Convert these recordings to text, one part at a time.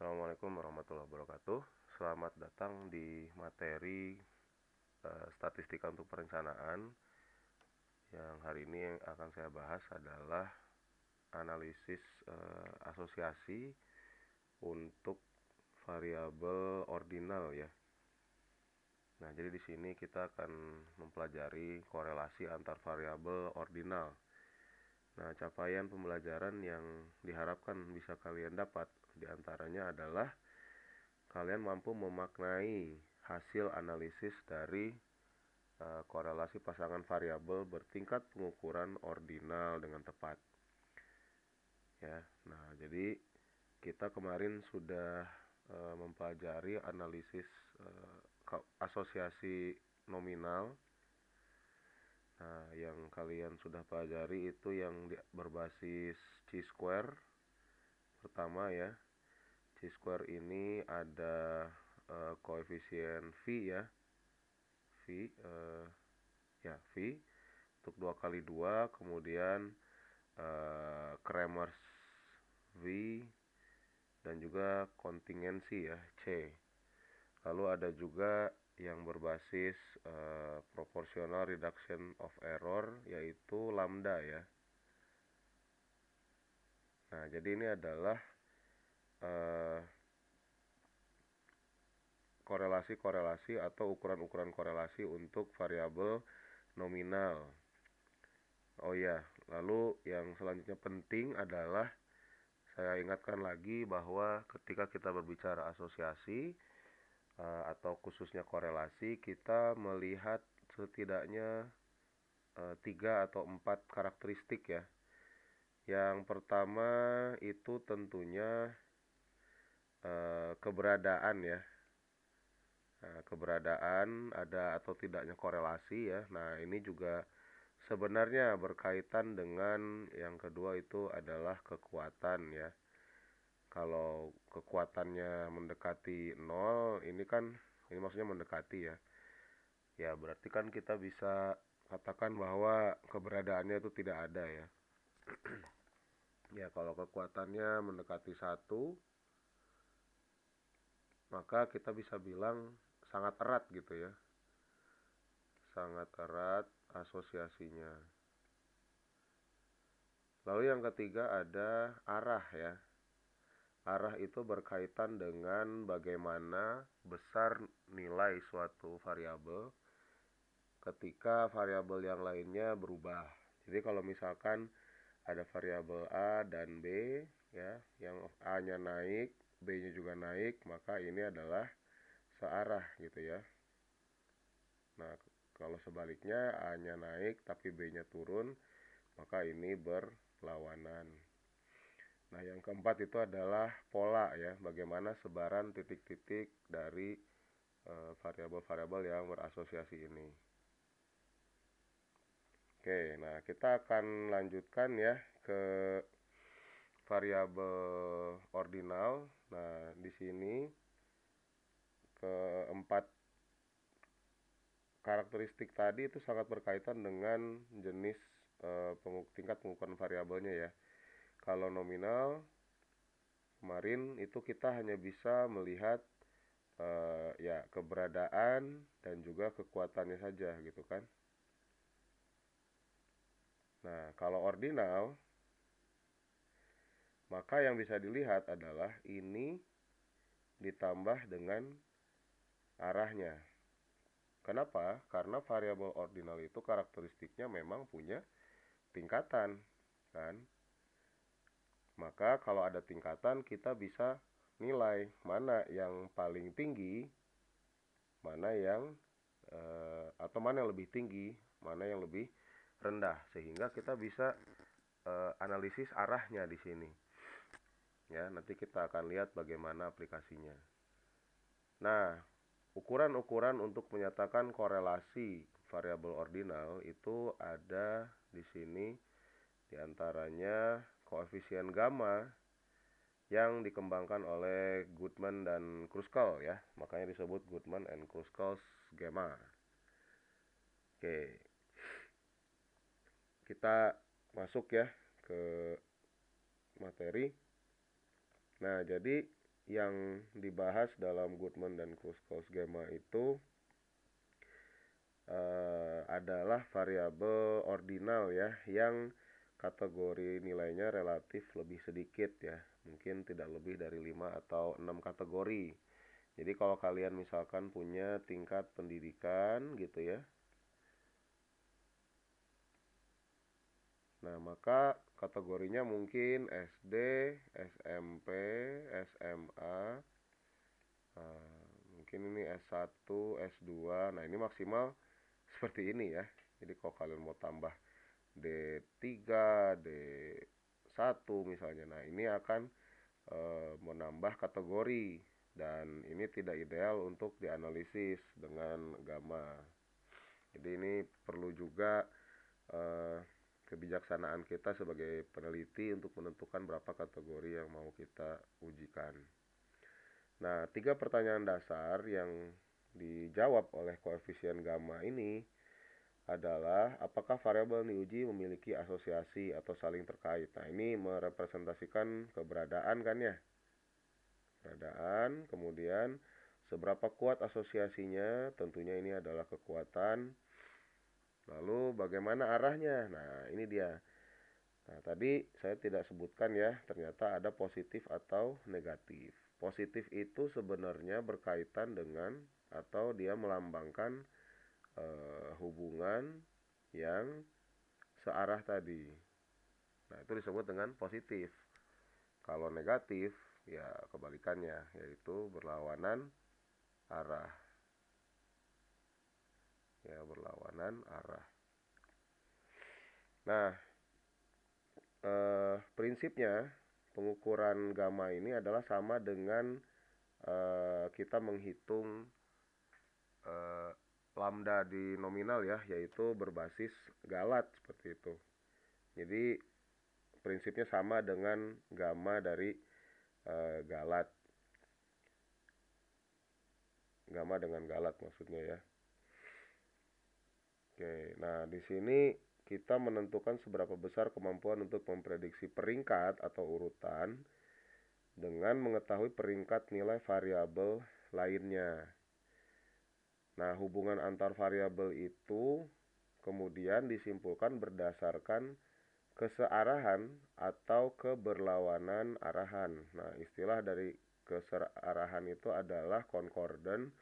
Assalamualaikum warahmatullahi wabarakatuh. Selamat datang di materi statistika untuk perencanaan. Yang hari ini yang akan saya bahas adalah analisis asosiasi untuk variabel ordinal ya. Nah, jadi di sini kita akan mempelajari korelasi antar variabel ordinal. Nah, capaian pembelajaran yang diharapkan bisa kalian dapat diantaranya adalah kalian mampu memaknai hasil analisis dari korelasi pasangan variabel bertingkat pengukuran ordinal dengan tepat. Ya, nah jadi kita kemarin sudah mempelajari analisis asosiasi nominal. Nah, yang kalian sudah pelajari itu yang berbasis chi-square pertama ya. Chi-square ini ada koefisien V ya. V untuk 2 kali 2, kemudian Kramers V, dan juga kontingensi ya, C. Lalu ada juga yang berbasis proportional reduction of error, yaitu lambda ya. Nah, jadi ini adalah korelasi-korelasi atau ukuran-ukuran korelasi untuk variabel nominal. Oh ya, lalu yang selanjutnya penting adalah saya ingatkan lagi bahwa ketika kita berbicara asosiasi atau khususnya korelasi, kita melihat setidaknya 3 atau 4 karakteristik ya. Yang pertama itu tentunya keberadaan ya. Nah, keberadaan ada atau tidaknya korelasi ya. Nah, ini juga sebenarnya berkaitan dengan yang kedua itu adalah kekuatan ya. Kalau kekuatannya mendekati 0, ini maksudnya mendekati ya. Ya, berarti kan kita bisa katakan bahwa keberadaannya itu tidak ada ya. Ya, kalau kekuatannya mendekati 1, maka kita bisa bilang sangat erat gitu ya. Sangat erat asosiasinya. Lalu yang ketiga ada arah ya. Arah itu berkaitan dengan bagaimana besar nilai suatu variabel ketika variabel yang lainnya berubah. Jadi kalau misalkan ada variabel A dan B ya, yang A-nya naik, B-nya juga naik, maka ini adalah searah gitu ya. Nah, kalau sebaliknya A-nya naik tapi B-nya turun, maka ini berlawanan. Nah, yang keempat itu adalah pola ya, bagaimana sebaran titik-titik dari variabel-variabel yang berasosiasi ini. Oke, nah kita akan lanjutkan ya ke variabel ordinal. Nah, di sini keempat karakteristik tadi itu sangat berkaitan dengan jenis tingkat pengukuran variabelnya ya. Kalau nominal kemarin itu kita hanya bisa melihat ya keberadaan dan juga kekuatannya saja gitu kan. Nah, kalau ordinal, maka yang bisa dilihat adalah ini ditambah dengan arahnya. Kenapa? Karena variabel ordinal itu karakteristiknya memang punya tingkatan, kan? Maka kalau ada tingkatan kita bisa nilai mana yang paling tinggi, mana yang atau mana yang lebih tinggi, mana yang lebih rendah, sehingga kita bisa analisis arahnya di sini. Ya, nanti kita akan lihat bagaimana aplikasinya. Nah, ukuran-ukuran untuk menyatakan korelasi variabel ordinal itu ada di sini, diantaranya koefisien gamma yang dikembangkan oleh Goodman dan Kruskal ya, makanya disebut Goodman and Kruskal's gamma. Oke, kita masuk ya ke materi. Nah, jadi yang dibahas dalam Goodman dan Kruskal Gamma itu adalah variabel ordinal ya, yang kategori nilainya relatif lebih sedikit ya, mungkin tidak lebih dari 5 atau 6 kategori. Jadi kalau kalian misalkan punya tingkat pendidikan gitu ya, nah maka kategorinya mungkin SD, SMP, SMA, mungkin ini S1, S2. Nah ini maksimal seperti ini ya. Jadi kalau kalian mau tambah D3, D1 misalnya, nah ini akan menambah kategori, dan ini tidak ideal untuk dianalisis dengan gamma. Jadi ini perlu juga kebijaksanaan kita sebagai peneliti untuk menentukan berapa kategori yang mau kita ujikan. Nah, 3 pertanyaan dasar yang dijawab oleh koefisien gamma ini adalah apakah variabel yang diuji memiliki asosiasi atau saling terkait. Nah, ini merepresentasikan keberadaan kan ya. Keberadaan, kemudian seberapa kuat asosiasinya, tentunya ini adalah kekuatan. Lalu bagaimana arahnya? Nah, ini dia. Nah, tadi saya tidak sebutkan ya, ternyata ada positif atau negatif. Positif itu sebenarnya berkaitan dengan atau dia melambangkan hubungan yang searah tadi. Nah, itu disebut dengan positif. Kalau negatif, ya kebalikannya, yaitu berlawanan arah. Ya, berlawanan arah. Nah, prinsipnya pengukuran gamma ini adalah sama dengan kita menghitung lambda di nominal ya, yaitu berbasis galat seperti itu. Jadi prinsipnya sama dengan gamma dari galat. Gamma dengan galat maksudnya ya. Oke, nah di sini kita menentukan seberapa besar kemampuan untuk memprediksi peringkat atau urutan dengan mengetahui peringkat nilai variabel lainnya. Nah, hubungan antar variabel itu kemudian disimpulkan berdasarkan kesearahan atau keberlawanan arahan. Nah, istilah dari kesearahan itu adalah concordant,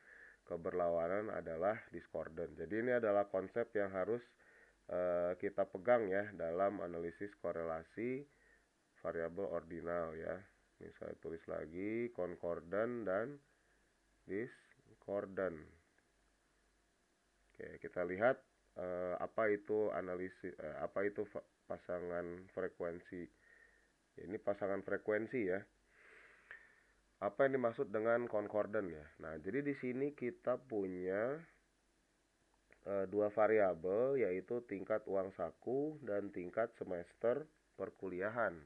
keberlawanan adalah discordant. Jadi ini adalah konsep yang harus kita pegang ya dalam analisis korelasi variabel ordinal ya. Ini saya tulis lagi, concordant dan discordant. Oke, kita lihat apa itu analisis, apa itu pasangan frekuensi. Ini pasangan frekuensi ya. Apa yang dimaksud dengan concordant ya? Nah, jadi di sini kita punya dua variabel, yaitu tingkat uang saku dan tingkat semester perkuliahan.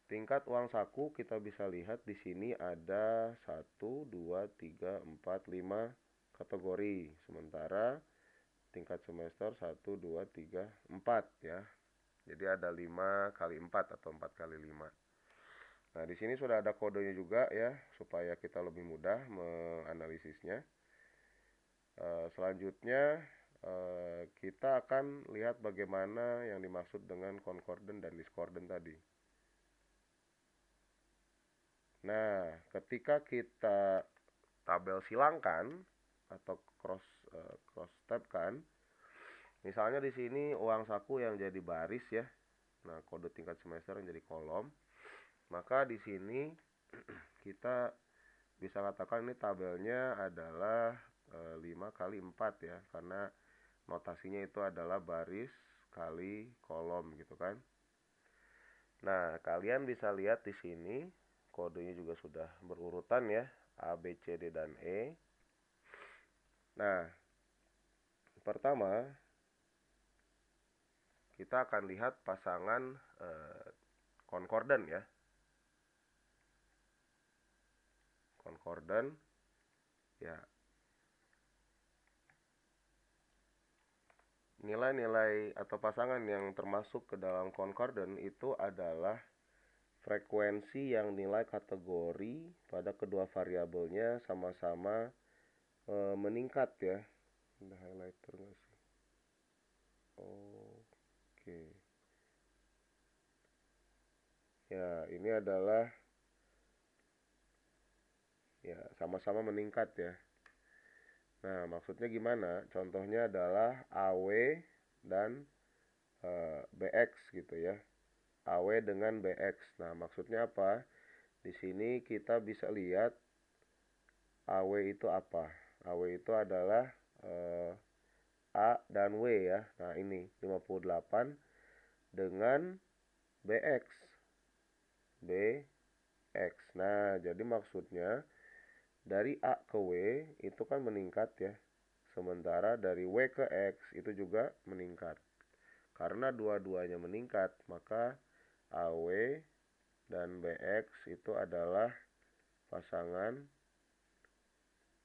Tingkat uang saku kita bisa lihat di sini ada 1, 2, 3, 4, 5 kategori. Sementara tingkat semester 1, 2, 3, 4 ya. Jadi ada 5 kali 4 atau 4 kali 5. Nah, di sini sudah ada kodenya juga ya, supaya kita lebih mudah menganalisisnya. Selanjutnya kita akan lihat bagaimana yang dimaksud dengan concordant dan discordant tadi. Nah, ketika kita tabel silangkan atau cross tab kan, misalnya di sini uang saku yang jadi baris ya. Nah, kode tingkat semester yang jadi kolom. Maka di sini kita bisa katakan ini tabelnya adalah 5 kali 4 ya, karena notasinya itu adalah baris kali kolom gitu kan. Nah, kalian bisa lihat di sini kodenya juga sudah berurutan ya, A, B, C, D, dan E. Nah, pertama kita akan lihat pasangan concordant ya. Concordant ya. Nilai-nilai atau pasangan yang termasuk ke dalam concordant itu adalah frekuensi yang nilai kategori pada kedua variabelnya sama-sama meningkat ya. Ada highlighter nggak sih? Oke. Ya, ini adalah ya sama-sama meningkat ya. Nah, maksudnya gimana? Contohnya adalah AW dan BX gitu ya. AW dengan BX. Nah, maksudnya apa? Di sini kita bisa lihat AW itu apa? AW itu adalah A dan W ya. Nah, ini 58 dengan BX. BX. Nah, jadi maksudnya dari A ke W itu kan meningkat ya. Sementara dari W ke X itu juga meningkat. Karena dua-duanya meningkat, maka AW dan BX itu adalah pasangan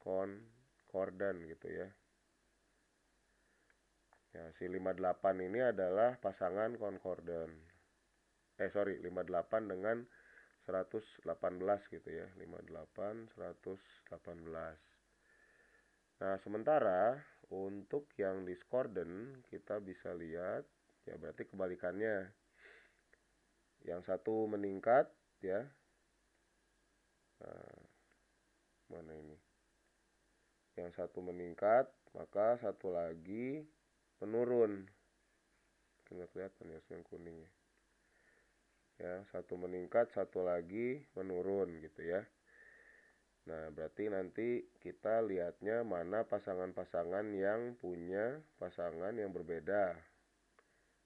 konkordan gitu ya. Ya, si 58 ini adalah pasangan konkordan. 58 dengan 118 gitu ya. 58, 118. Nah, sementara untuk yang discordant kita bisa lihat, ya berarti kebalikannya. Yang satu meningkat ya. Nah, mana ini? Yang satu meningkat, maka satu lagi menurun. Nggak kelihatan ya yang kuning ya. Ya, satu meningkat, satu lagi menurun gitu ya. Nah, berarti nanti kita lihatnya mana pasangan-pasangan yang punya pasangan yang berbeda.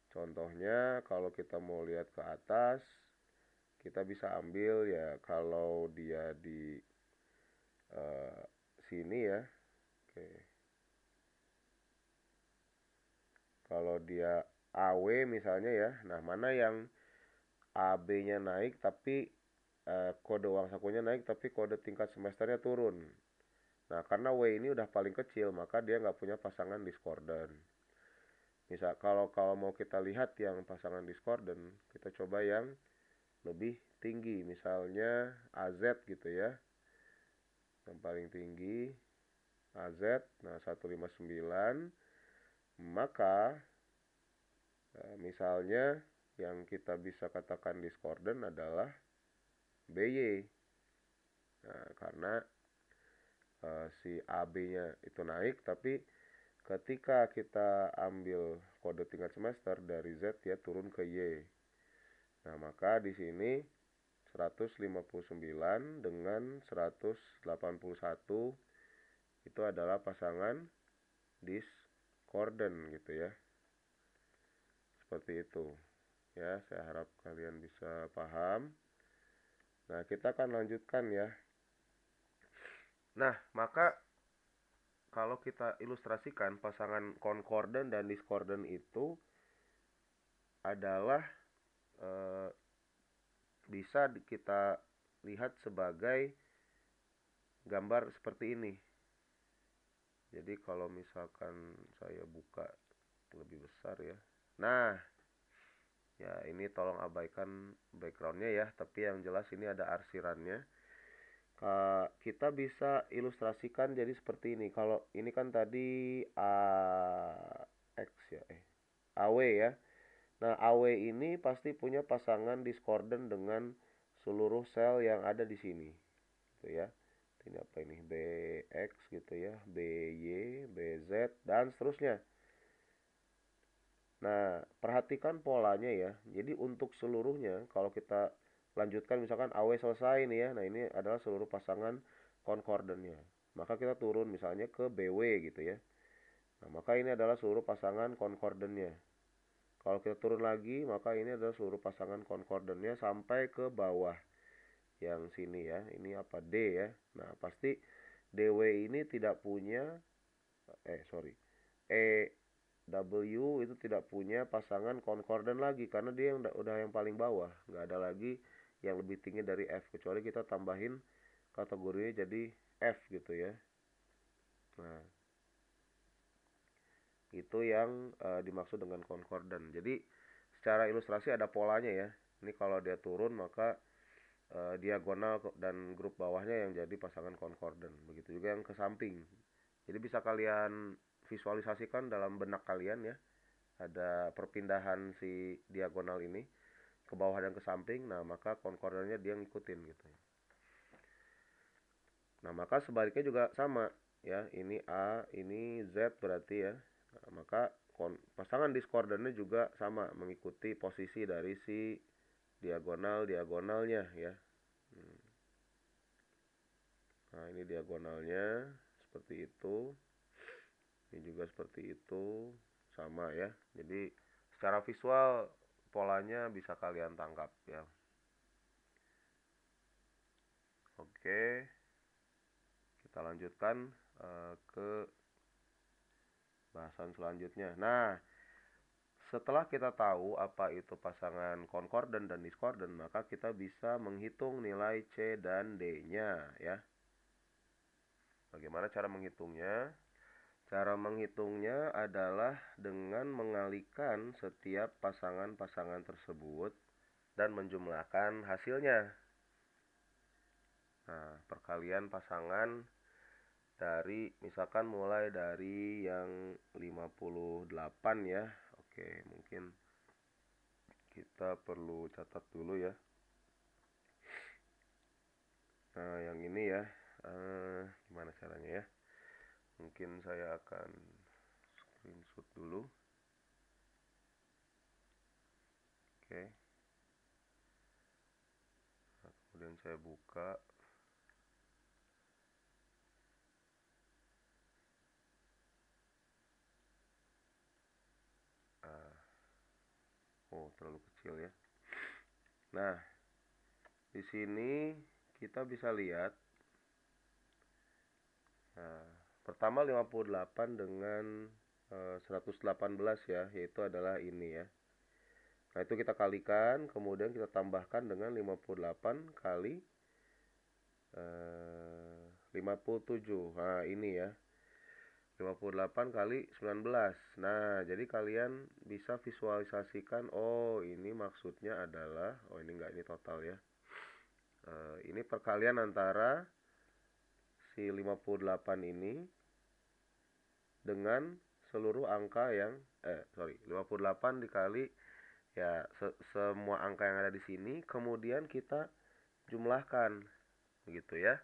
Contohnya kalau kita mau lihat ke atas, kita bisa ambil ya kalau dia di sini ya. Oke. Kalau dia AW misalnya ya. Nah, mana yang AB-nya naik tapi kode uang sakunya naik tapi kode tingkat semesternya turun. Nah, karena W ini udah paling kecil, maka dia nggak punya pasangan discordant. Misal kalau mau kita lihat yang pasangan discordant, kita coba yang lebih tinggi, misalnya AZ gitu ya. Yang paling tinggi AZ, nah 159. Maka misalnya yang kita bisa katakan discordant adalah BY. Nah, karena si AB-nya itu naik, tapi ketika kita ambil kode tingkat semester dari Z ya turun ke Y. Nah, maka di sini 159 dengan 181 itu adalah pasangan discordant gitu ya. Seperti itu. Ya, saya harap kalian bisa paham. Nah, kita akan lanjutkan ya. Nah, maka kalau kita ilustrasikan pasangan concordant dan discordant itu adalah bisa kita lihat sebagai gambar seperti ini. Jadi kalau misalkan saya buka lebih besar ya. Nah, ya ini tolong abaikan backgroundnya ya. Tapi yang jelas ini ada arsirannya. Kita bisa ilustrasikan jadi seperti ini. Kalau ini kan tadi AX ya, AW ya. Nah, AW ini pasti punya pasangan discordant dengan seluruh sel yang ada di sini. Gitu ya. Ini apa ini? BX gitu ya, BY, BZ dan seterusnya. Nah, perhatikan polanya ya. Jadi untuk seluruhnya kalau kita lanjutkan misalkan AW selesai nih ya. Nah, ini adalah seluruh pasangan concordantnya. Maka kita turun misalnya ke BW gitu ya. Nah, maka ini adalah seluruh pasangan concordantnya. Kalau kita turun lagi, maka ini adalah seluruh pasangan concordantnya sampai ke bawah. Yang sini ya. Ini apa? D ya. Nah, pasti DW ini tidak punya W itu tidak punya pasangan concordant lagi karena dia yang udah yang paling bawah, nggak ada lagi yang lebih tinggi dari F kecuali kita tambahin kategorinya jadi F gitu ya. Nah, itu yang dimaksud dengan concordant. Jadi secara ilustrasi ada polanya ya. Ini kalau dia turun maka diagonal dan grup bawahnya yang jadi pasangan concordant. Begitu juga yang ke samping. Jadi bisa kalian visualisasikan dalam benak kalian ya. Ada perpindahan si diagonal ini ke bawah dan ke samping. Nah, maka concordantnya dia ngikutin gitu. Nah, maka sebaliknya juga sama ya. Ini A, ini Z berarti ya. Nah, maka pasangan diskordantnya juga sama, mengikuti posisi dari si diagonalnya ya. Nah, ini diagonalnya seperti itu. Ini juga seperti itu, sama ya. Jadi secara visual polanya bisa kalian tangkap ya. Oke, kita lanjutkan ke bahasan selanjutnya. Nah, setelah kita tahu apa itu pasangan concordant dan discordant, maka kita bisa menghitung nilai C dan D-nya ya. Bagaimana cara menghitungnya? Cara menghitungnya adalah dengan mengalihkan setiap pasangan-pasangan tersebut dan menjumlahkan hasilnya. Nah, perkalian pasangan dari misalkan mulai dari yang 58 ya. Oke, mungkin kita perlu catat dulu ya. Nah, yang ini ya. Gimana caranya ya? Mungkin saya akan screenshot dulu. Oke. Nah, kemudian saya buka. Oh, terlalu kecil ya. Nah, di sini kita bisa lihat. Nah, pertama 58 dengan 118 ya, yaitu adalah ini ya. Nah, itu kita kalikan, kemudian kita tambahkan dengan 58 kali 57. Nah, ini ya. 58 kali 19. Nah, jadi kalian bisa visualisasikan, oh ini maksudnya adalah, oh ini enggak, ini total ya. Ini perkalian antara si 58 ini dengan seluruh angka yang 58 dikali ya semua angka yang ada di sini, kemudian kita jumlahkan gitu ya.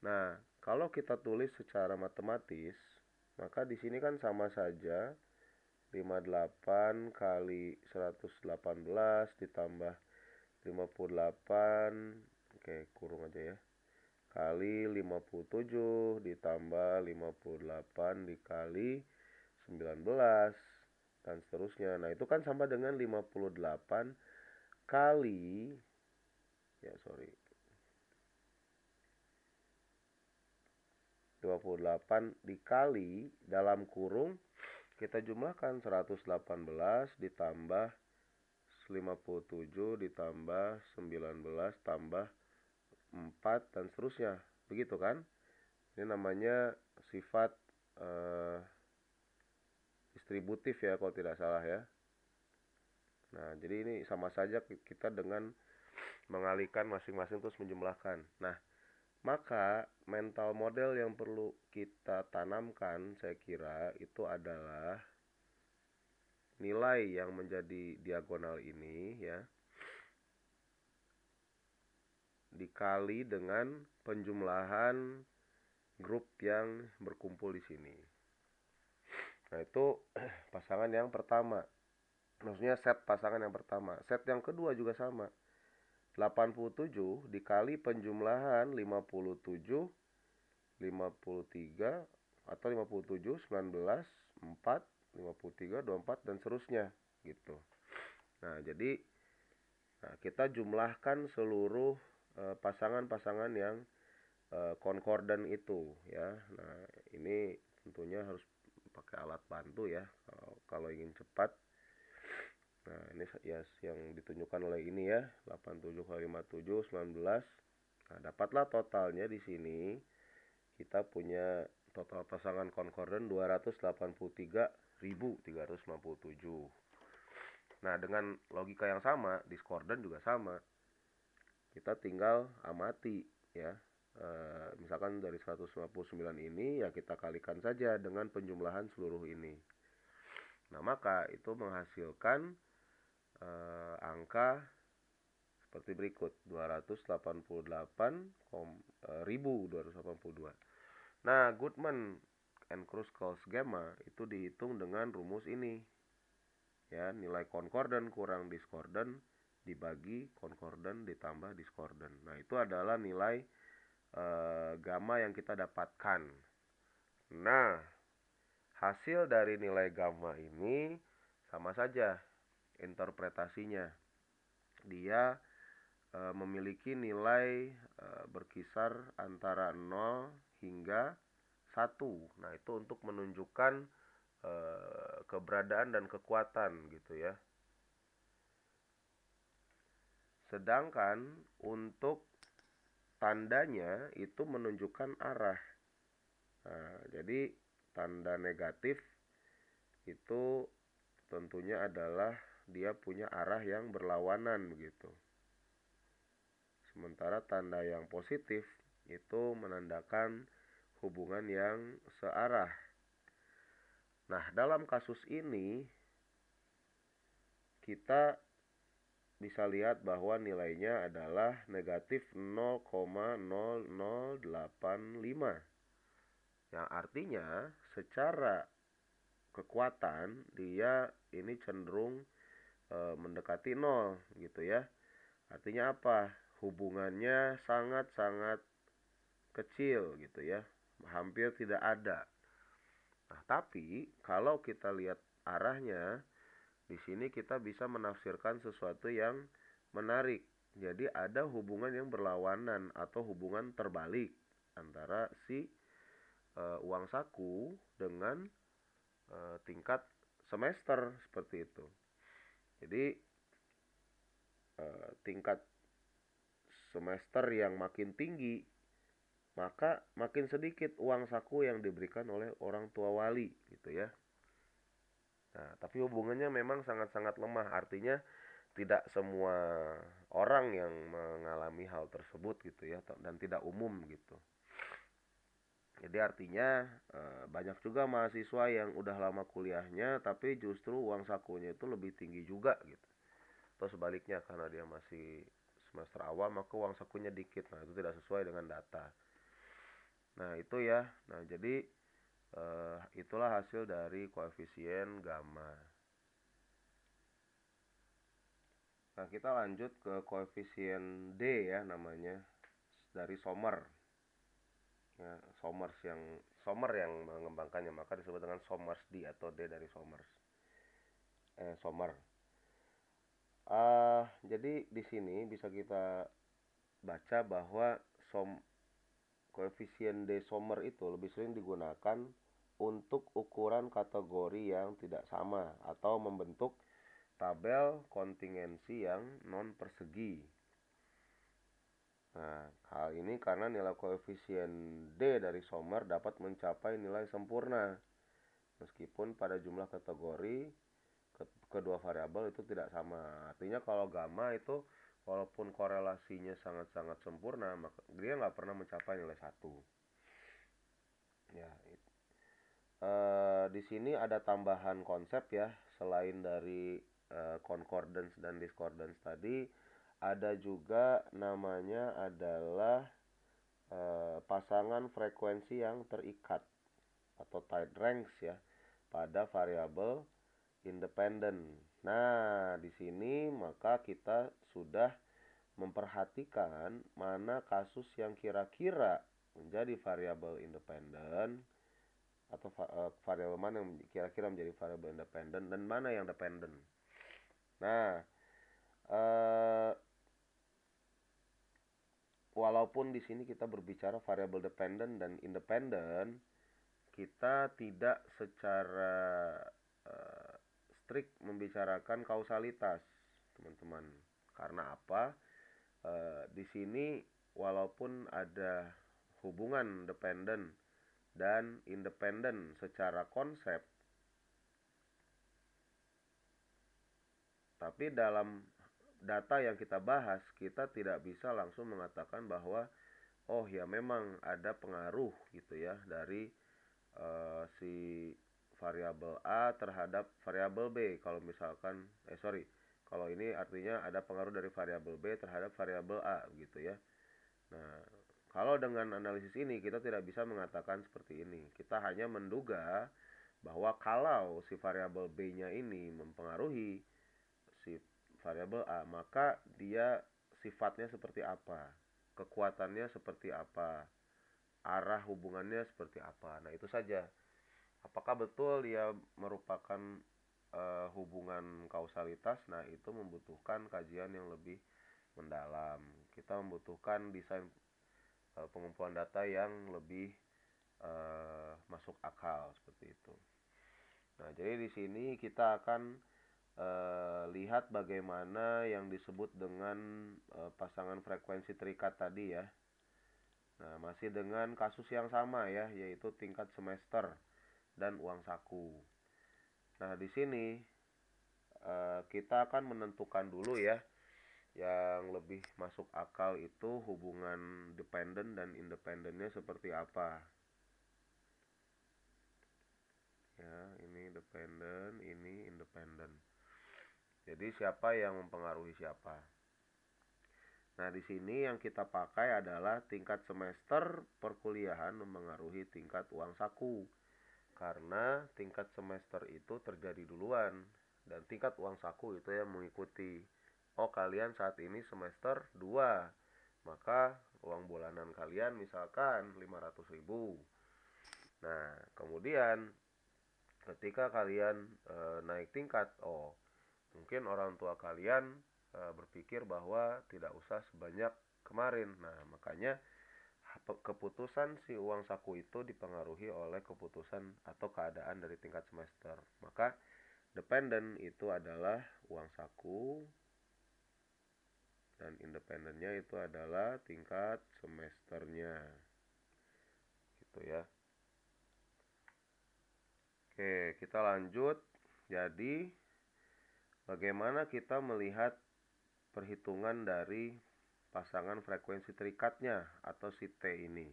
Nah, kalau kita tulis secara matematis, maka di sini kan sama saja 58 kali 118 ditambah 58, oke, kurung aja ya, kali 57 ditambah 58 dikali 19 dan seterusnya. Nah, itu kan sama dengan 58 kali 28 dikali dalam kurung kita jumlahkan 118 ditambah 57 ditambah 19 tambah 4 dan seterusnya. Begitu kan? Ini namanya sifat distributif ya kalau tidak salah ya. Nah, jadi ini sama saja kita dengan mengalihkan masing-masing terus menjumlahkan. Nah, maka mental model yang perlu kita tanamkan saya kira itu adalah nilai yang menjadi diagonal ini ya dikali dengan penjumlahan grup yang berkumpul di sini. Nah, itu pasangan yang pertama. Maksudnya set pasangan yang pertama. Set yang kedua juga sama. 87 dikali penjumlahan 57, 53 atau 57, 19, 4, 53, 24 dan seterusnya gitu. Nah, jadi kita jumlahkan seluruh pasangan-pasangan yang concordant itu ya. Nah, ini tentunya harus pakai alat bantu ya kalau ingin cepat. Nah, ini ya yang ditunjukkan oleh ini ya, 87 kali 57 19. Nah, dapatlah totalnya di sini. Kita punya total pasangan concordant 283.357. Nah, dengan logika yang sama, discordant juga sama. Kita tinggal amati ya. Misalkan dari 159 ini ya kita kalikan saja dengan penjumlahan seluruh ini. Nah, maka itu menghasilkan angka seperti berikut, 288.282. Nah, Goodman and Kruskals gamma itu dihitung dengan rumus ini. Ya, nilai concordant kurang discordant dibagi concordant ditambah discordant. Nah, itu adalah nilai gamma yang kita dapatkan. Nah, hasil dari nilai gamma ini sama saja interpretasinya. Dia memiliki nilai berkisar antara 0 hingga 1. Nah, itu untuk menunjukkan keberadaan dan kekuatan gitu ya. Sedangkan untuk tandanya itu menunjukkan arah. Nah, jadi tanda negatif itu tentunya adalah dia punya arah yang berlawanan begitu. Sementara tanda yang positif itu menandakan hubungan yang searah. Nah, dalam kasus ini kita bisa lihat bahwa nilainya adalah negatif 0,0085. Yang artinya secara kekuatan dia ini cenderung mendekati 0 gitu ya. Artinya apa? Hubungannya sangat-sangat kecil gitu ya. Hampir tidak ada. Nah, tapi kalau kita lihat arahnya, di sini kita bisa menafsirkan sesuatu yang menarik. Jadi ada hubungan yang berlawanan atau hubungan terbalik antara si uang saku dengan tingkat semester seperti itu. Jadi tingkat semester yang makin tinggi, maka makin sedikit uang saku yang diberikan oleh orang tua wali gitu ya. Nah, tapi hubungannya memang sangat-sangat lemah. Artinya tidak semua orang yang mengalami hal tersebut gitu ya, dan tidak umum gitu. Jadi artinya banyak juga mahasiswa yang udah lama kuliahnya tapi justru uang sakunya itu lebih tinggi juga gitu. Atau sebaliknya karena dia masih semester awal maka uang sakunya dikit. Nah, itu tidak sesuai dengan data. Nah, itu ya. Nah, jadi itulah hasil dari koefisien gamma. Nah, kita lanjut ke koefisien D ya namanya, dari Sommer. Ya, Sommer yang mengembangkannya, maka disebut dengan Sommers D atau D dari Sommer. Jadi di sini bisa kita baca bahwa koefisien D Sommer itu lebih sering digunakan untuk ukuran kategori yang tidak sama atau membentuk tabel kontingensi yang non persegi. Nah, hal ini karena nilai koefisien D dari Sommer dapat mencapai nilai sempurna meskipun pada jumlah kategori kedua variabel itu tidak sama. Artinya kalau gamma itu walaupun korelasinya sangat-sangat sempurna, maka dia nggak pernah mencapai nilai 1. Ya, di sini ada tambahan konsep ya, selain dari concordance dan discordance tadi, ada juga namanya adalah pasangan frekuensi yang terikat atau tied ranks ya pada variabel independen. Nah, di sini maka kita sudah memperhatikan mana kasus yang kira-kira menjadi variabel independen atau variabel mana yang kira-kira menjadi variabel independen dan mana yang dependen. Nah, walaupun di sini kita berbicara variabel dependen dan independen, kita tidak secara strict membicarakan kausalitas, teman-teman. Karena apa? Di sini walaupun ada hubungan dependen dan independen secara konsep, Tapi dalam data yang kita bahas, kita tidak bisa langsung mengatakan bahwa oh ya memang ada pengaruh gitu ya dari si variabel A terhadap variabel B. Kalau misalkan kalau ini artinya ada pengaruh dari variabel B terhadap variabel A gitu ya. Nah, kalau dengan analisis ini kita tidak bisa mengatakan seperti ini. Kita hanya menduga bahwa kalau si variabel B-nya ini mempengaruhi si variabel A, maka dia sifatnya seperti apa, kekuatannya seperti apa, arah hubungannya seperti apa. Nah, itu saja. Apakah betul dia merupakan hubungan kausalitas? Nah, itu membutuhkan kajian yang lebih mendalam. Kita membutuhkan desain pengumpulan data yang lebih masuk akal seperti itu. Nah, jadi di sini kita akan lihat bagaimana yang disebut dengan pasangan frekuensi terikat tadi ya. Nah, masih dengan kasus yang sama ya, yaitu tingkat semester dan uang saku. Nah, di sini kita akan menentukan dulu ya, yang lebih masuk akal itu hubungan dependen dan independennya seperti apa. Ya, ini dependen, ini independen. Jadi siapa yang mempengaruhi siapa? Nah, di sini yang kita pakai adalah tingkat semester perkuliahan mempengaruhi tingkat uang saku. Karena tingkat semester itu terjadi duluan dan tingkat uang saku itu yang mengikuti. Oh, kalian saat ini semester 2. Maka uang bulanan kalian misalkan 500.000. Nah, kemudian ketika kalian naik tingkat, mungkin orang tua kalian berpikir bahwa tidak usah sebanyak kemarin. Nah, makanya keputusan si uang saku itu dipengaruhi oleh keputusan atau keadaan dari tingkat semester. Maka dependen itu adalah uang saku dan independennya itu adalah tingkat semesternya. Gitu ya. Oke, kita lanjut. Jadi bagaimana kita melihat perhitungan dari pasangan frekuensi terikatnya atau si T ini?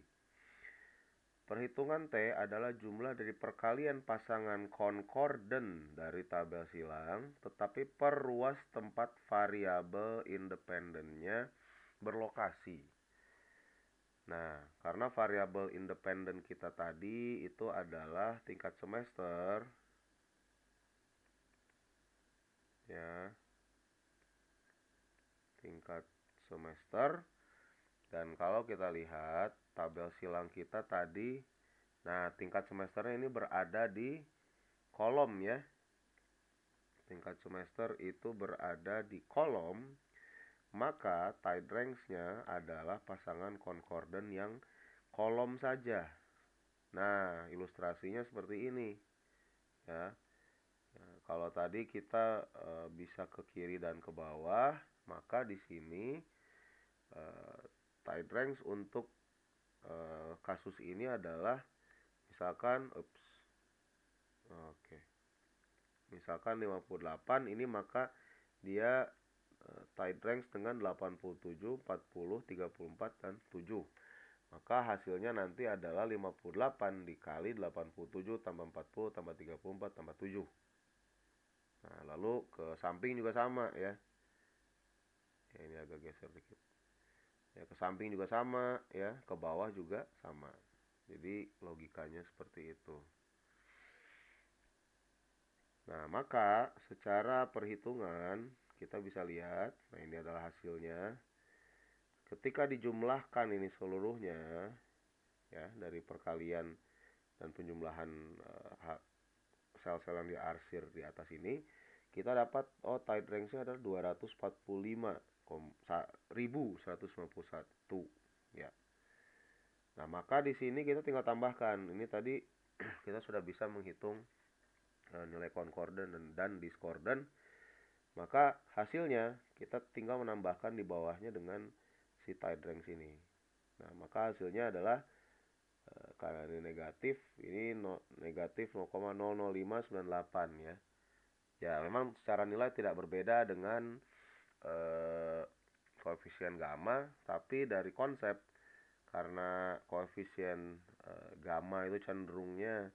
Perhitungan T adalah jumlah dari perkalian pasangan konkorden dari tabel silang, tetapi per ruas tempat variabel independennya berlokasi. Nah, karena variabel independen kita tadi itu adalah tingkat semester, ya, tingkat semester. Dan kalau kita lihat tabel silang kita tadi, nah tingkat semesternya ini berada di kolom ya. Tingkat semester itu berada di kolom, maka tide range-nya adalah pasangan konkorden yang kolom saja. Nah, ilustrasinya seperti ini ya. Nah, kalau tadi kita bisa ke kiri dan ke bawah, maka di sini tide range untuk kasus ini adalah misalkan misalkan 58 ini, maka dia tide range dengan 87, 40, 34 dan 7. Maka hasilnya nanti adalah 58 dikali 87 tambah 40 tambah 34 tambah 7. Nah, lalu ke samping juga sama ya. Ya, ini agak geser dikit. Ya, ke samping juga sama ya, ke bawah juga sama. Jadi logikanya seperti itu. Nah, maka secara perhitungan kita bisa lihat, nah ini adalah hasilnya. Ketika dijumlahkan ini seluruhnya ya, dari perkalian dan penjumlahan sel-sel yang diarsir di atas ini, kita dapat tide range-nya adalah 245.191 ya. Nah, maka di sini kita tinggal tambahkan. Ini tadi kita sudah bisa menghitung nilai konkorden dan diskorden. Maka hasilnya kita tinggal menambahkan di bawahnya dengan si tide range ini. Nah, maka hasilnya adalah karena ini negatif, ini negatif 0,00598 ya. Ya, memang secara nilai tidak berbeda dengan eh, koefisien gamma, tapi dari konsep, karena koefisien gamma itu cenderungnya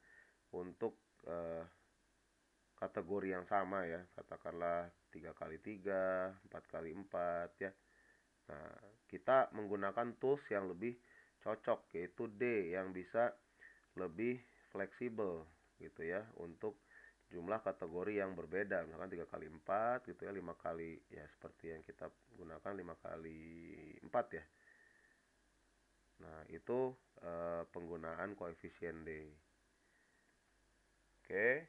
untuk eh, kategori yang sama ya, katakanlah 3 kali 3 4 kali 4 ya. Nah, kita menggunakan tools yang lebih cocok, yaitu D, yang bisa lebih fleksibel gitu ya, untuk jumlah kategori yang berbeda, misalkan 3 kali 4 gitu ya, 5 kali, ya seperti yang kita gunakan 5 kali 4 ya. Nah, itu penggunaan koefisien D. Oke.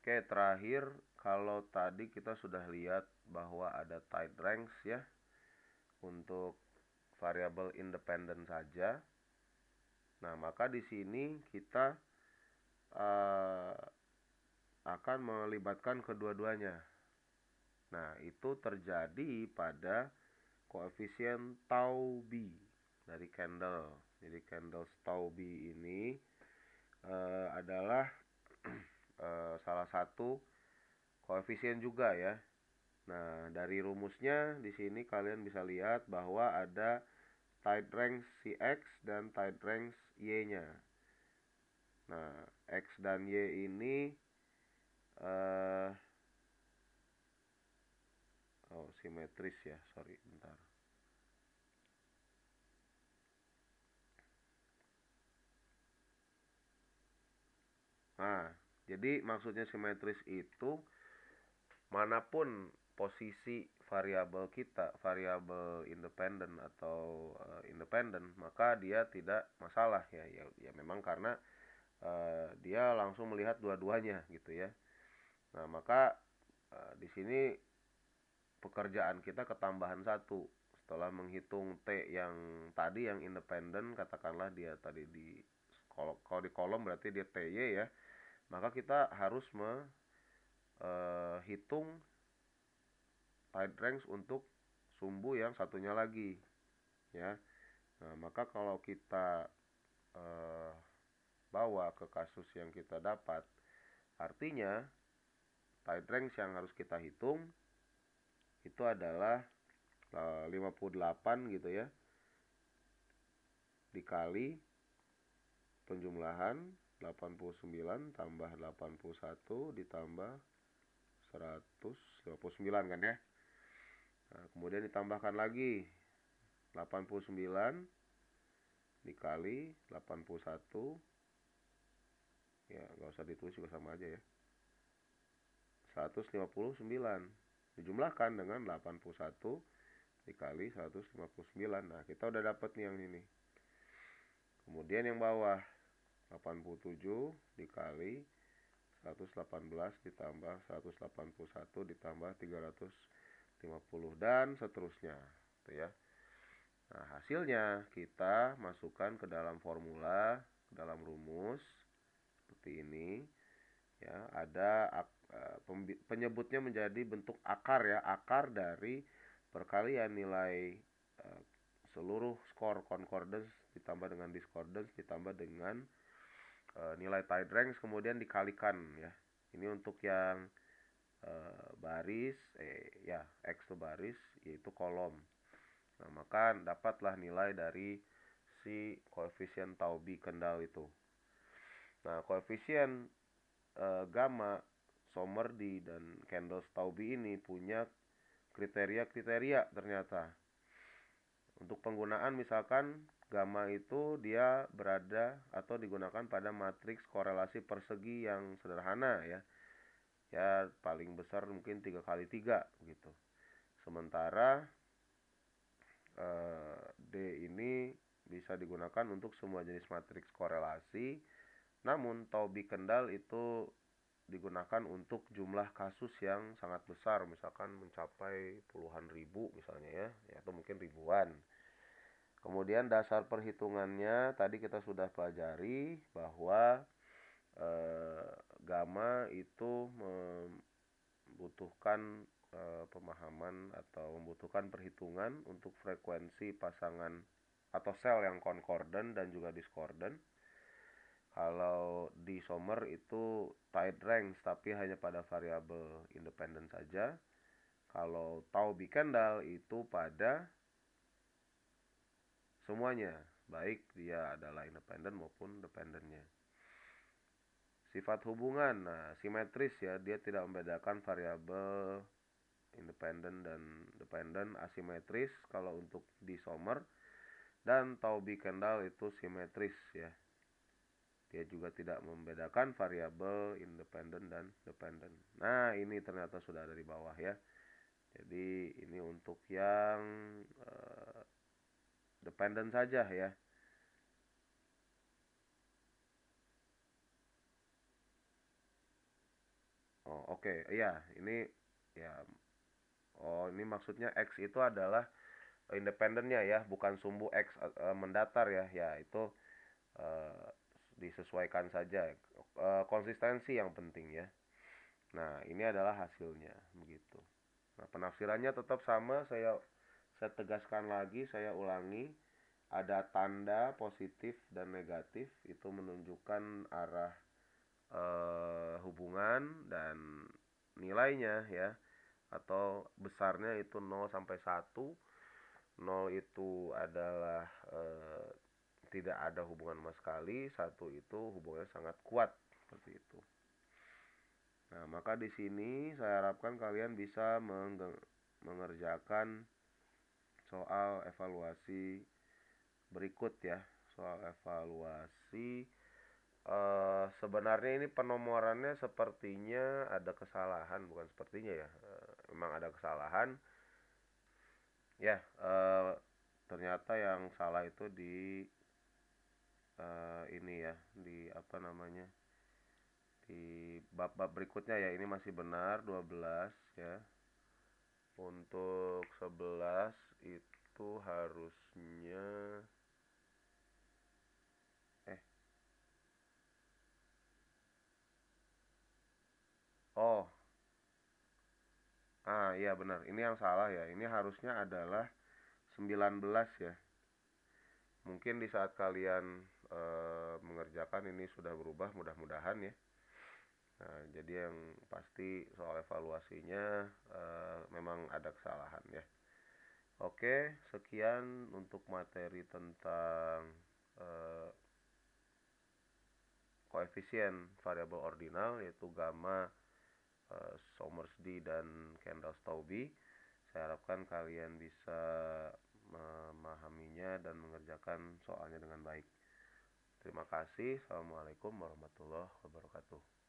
Oke, terakhir, kalau tadi kita sudah lihat bahwa ada tight range ya untuk variabel independen saja. Nah, maka di sini kita uh, akan melibatkan kedua-duanya. Nah, itu terjadi pada koefisien tau B dari candle. Jadi candle tau B ini adalah salah satu koefisien juga ya. Nah, dari rumusnya di sini kalian bisa lihat bahwa ada tight range si X dan tight range Y-nya. Nah, X dan Y ini simetris ya, sorry, bentar. Nah, jadi maksudnya simetris itu manapun posisi variabel kita, variabel independen atau independen, maka dia tidak masalah ya. Ya memang karena dia langsung melihat dua-duanya gitu ya. Nah, maka di sini pekerjaan kita ketambahan satu. Setelah menghitung T yang tadi yang independen, katakanlah dia tadi di kalau di kolom berarti dia TY ya. Maka kita harus menghitung tight range untuk sumbu yang satunya lagi ya. Nah, maka kalau kita eh, bawa ke kasus yang kita dapat, artinya tight range yang harus kita hitung itu adalah 58 gitu ya, dikali penjumlahan 89 tambah 81 ditambah 159 kan ya. Nah, kemudian ditambahkan lagi 89 dikali 81, ya nggak usah ditulis juga sama aja ya, 159 dijumlahkan dengan 81 dikali 159. Nah, kita udah dapet nih yang ini. Kemudian yang bawah 87 dikali 118 ditambah 181 ditambah 350 dan seterusnya gitu ya. Nah, hasilnya kita masukkan ke dalam formula, ke dalam rumus seperti ini ya. Ada penyebutnya menjadi bentuk akar ya, akar dari perkalian nilai seluruh skor concordance ditambah dengan discordance ditambah dengan nilai tight range kemudian dikalikan ya. Ini untuk yang baris ya, X itu baris, yaitu kolom. Nah, maka dapatlah nilai dari si koefisien tau B kendal itu. Nah, koefisien gamma, Sommerdy dan Candles-Taubye ini punya kriteria-kriteria ternyata. Untuk penggunaan misalkan gamma itu dia berada atau digunakan pada matriks korelasi persegi yang sederhana ya. Ya paling besar mungkin 3 kali 3 gitu. Sementara D ini bisa digunakan untuk semua jenis matriks korelasi. Namun Taubye kendal itu digunakan untuk jumlah kasus yang sangat besar, misalkan mencapai puluhan ribu misalnya ya atau mungkin ribuan. Kemudian dasar perhitungannya tadi kita sudah pelajari bahwa gamma itu membutuhkan pemahaman atau membutuhkan perhitungan untuk frekuensi pasangan atau sel yang concordant dan juga discordant. Kalau di Sommer itu tight range tapi hanya pada variabel independen saja. Kalau Taube Kendall itu pada semuanya, baik dia adalah independen maupun dependennya. Sifat hubungan, nah simetris ya, dia tidak membedakan variabel independen dan dependen, asimetris kalau untuk di Sommer. Dan Taube Kendall itu simetris ya. Dia juga tidak membedakan variabel independen dan dependen. Nah, ini ternyata sudah ada di bawah ya. Jadi ini untuk yang dependen saja ya. Oh, oke. Iya, ini ya. Oh, ini maksudnya X itu adalah independennya ya, bukan sumbu X mendatar ya. Ya, itu eh, disesuaikan saja. Konsistensi yang penting ya. Nah, ini adalah hasilnya begitu. Nah, penafsirannya tetap sama, saya tegaskan lagi, saya ulangi. Ada tanda positif dan negatif, itu menunjukkan arah hubungan dan nilainya ya, atau besarnya itu 0 sampai 1. 0 itu adalah tidak ada hubungan sama sekali, 1 itu hubungannya sangat kuat, seperti itu. Nah, maka di sini saya harapkan kalian bisa mengerjakan soal evaluasi berikut ya. Soal evaluasi sebenarnya ini penomorannya sepertinya ada kesalahan, bukan sepertinya ya. Memang ada kesalahan. Ya, ternyata yang salah itu di ini ya, di apa namanya? Di bab-bab berikutnya ya. Ini masih benar 12 ya. Untuk 11 itu harusnya eh oh, iya benar. Ini yang salah ya. Ini harusnya adalah 19 ya. Mungkin di saat kalian mengerjakan ini sudah berubah, mudah-mudahan ya. Nah, jadi yang pasti soal evaluasinya memang ada kesalahan ya. Oke, sekian untuk materi tentang eh, koefisien variabel ordinal, yaitu gamma, Somersby dan Kendall-Stauby. Saya harapkan kalian bisa memahaminya dan mengerjakan soalnya dengan baik. Terima kasih. Assalamualaikum warahmatullahi wabarakatuh.